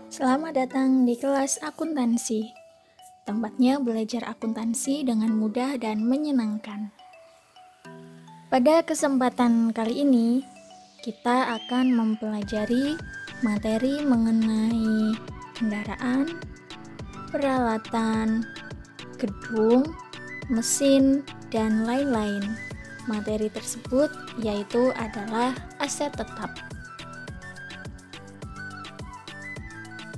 Selamat datang di kelas akuntansi. Tempatnya belajar akuntansi dengan mudah dan menyenangkan. Pada kesempatan kali ini, kita akan mempelajari materi mengenai kendaraan, peralatan, gedung, mesin, dan lain-lain. Materi tersebut yaitu adalah aset tetap.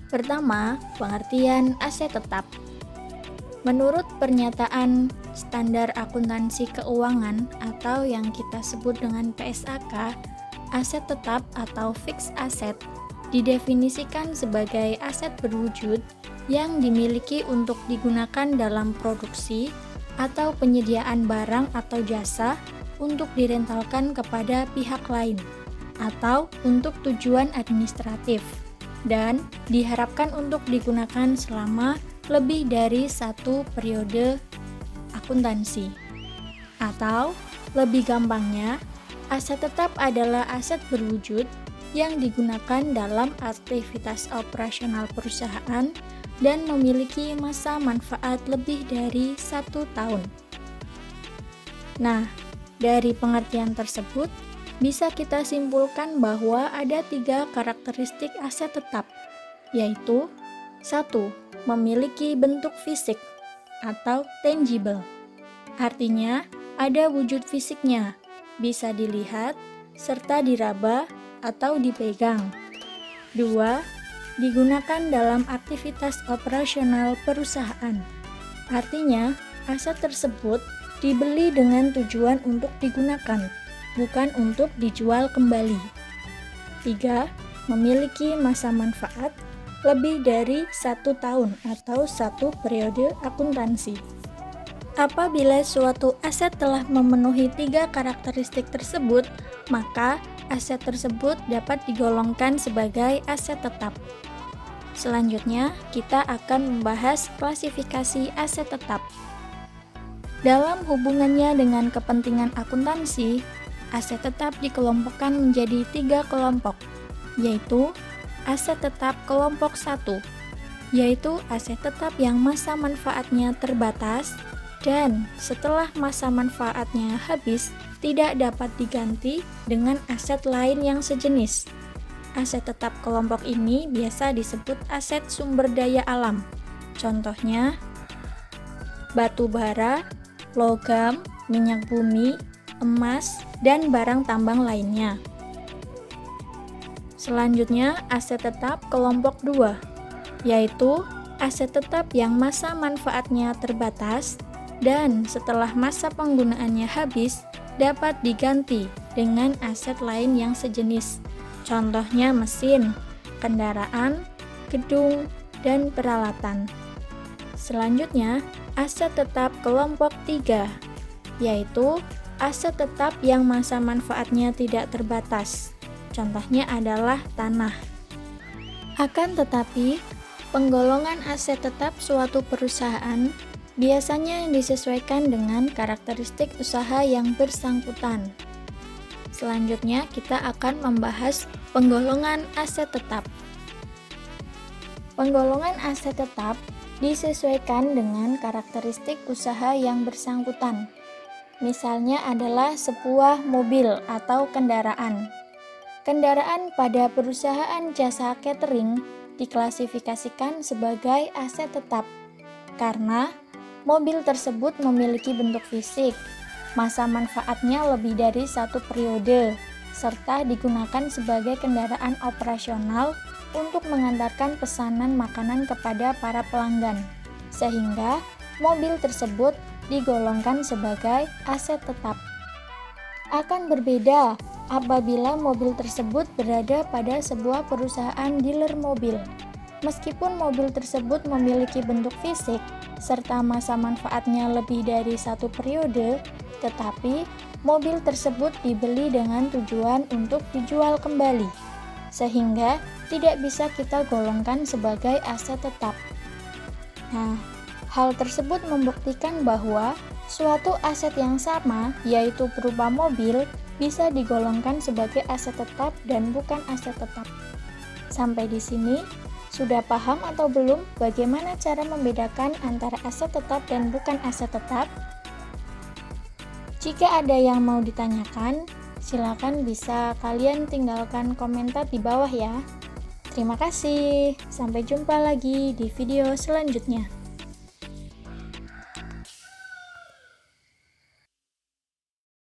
Pertama, pengertian aset tetap. Menurut pernyataan Standar Akuntansi Keuangan atau yang kita sebut dengan PSAK, aset tetap atau fixed asset didefinisikan sebagai aset berwujud yang dimiliki untuk digunakan dalam produksi atau penyediaan barang atau jasa untuk direntalkan kepada pihak lain atau untuk tujuan administratif, dan diharapkan untuk digunakan selama lebih dari satu periode akuntansi. Atau lebih gampangnya, aset tetap adalah aset berwujud yang digunakan dalam aktivitas operasional perusahaan dan memiliki masa manfaat lebih dari 1 tahun. Nah, dari pengertian tersebut, bisa kita simpulkan bahwa ada 3 karakteristik aset tetap, yaitu 1. Memiliki bentuk fisik atau tangible. Artinya, ada wujud fisiknya, bisa dilihat, serta diraba atau dipegang. 2. Digunakan dalam aktivitas operasional perusahaan. Artinya, aset tersebut dibeli dengan tujuan untuk digunakan, bukan untuk dijual kembali. 3. Memiliki masa manfaat lebih dari 1 tahun atau 1 periode akuntansi. Apabila suatu aset telah memenuhi 3 karakteristik tersebut, maka aset tersebut dapat digolongkan sebagai aset tetap. Selanjutnya, kita akan membahas klasifikasi aset tetap. Dalam hubungannya dengan kepentingan akuntansi, aset tetap dikelompokkan menjadi 3 kelompok, yaitu aset tetap kelompok 1, yaitu aset tetap yang masa manfaatnya terbatas dan setelah masa manfaatnya habis tidak dapat diganti dengan aset lain yang sejenis. Aset tetap kelompok ini biasa disebut aset sumber daya alam. Contohnya, batu bara, logam, minyak bumi, emas, dan barang tambang lainnya. Selanjutnya, aset tetap kelompok 2, yaitu aset tetap yang masa manfaatnya terbatas dan setelah masa penggunaannya habis dapat diganti dengan aset lain yang sejenis. Contohnya mesin, kendaraan, gedung, dan peralatan. Selanjutnya, aset tetap kelompok 3, yaitu aset tetap yang masa manfaatnya tidak terbatas. Contohnya adalah tanah. Akan tetapi, penggolongan aset tetap suatu perusahaan biasanya disesuaikan dengan karakteristik usaha yang bersangkutan. Selanjutnya, kita akan membahas penggolongan aset tetap. Penggolongan aset tetap disesuaikan dengan karakteristik usaha yang bersangkutan. Misalnya adalah sebuah mobil atau kendaraan. Kendaraan pada perusahaan jasa catering diklasifikasikan sebagai aset tetap karena mobil tersebut memiliki bentuk fisik, masa manfaatnya lebih dari 1 periode, serta digunakan sebagai kendaraan operasional untuk mengantarkan pesanan makanan kepada para pelanggan, sehingga mobil tersebut digolongkan sebagai aset tetap. Akan berbeda apabila mobil tersebut berada pada sebuah perusahaan dealer mobil. Meskipun mobil tersebut memiliki bentuk fisik serta masa manfaatnya lebih dari 1 periode, tetapi mobil tersebut dibeli dengan tujuan untuk dijual kembali, sehingga tidak bisa kita golongkan sebagai aset tetap. Nah, hal tersebut membuktikan bahwa suatu aset yang sama, yaitu berupa mobil, bisa digolongkan sebagai aset tetap dan bukan aset tetap. Sampai di sini, Sudah paham atau belum bagaimana cara membedakan antara aset tetap dan bukan aset tetap? Jika ada yang mau ditanyakan, silakan bisa kalian tinggalkan komentar di bawah ya. Terima kasih, sampai jumpa lagi di video selanjutnya.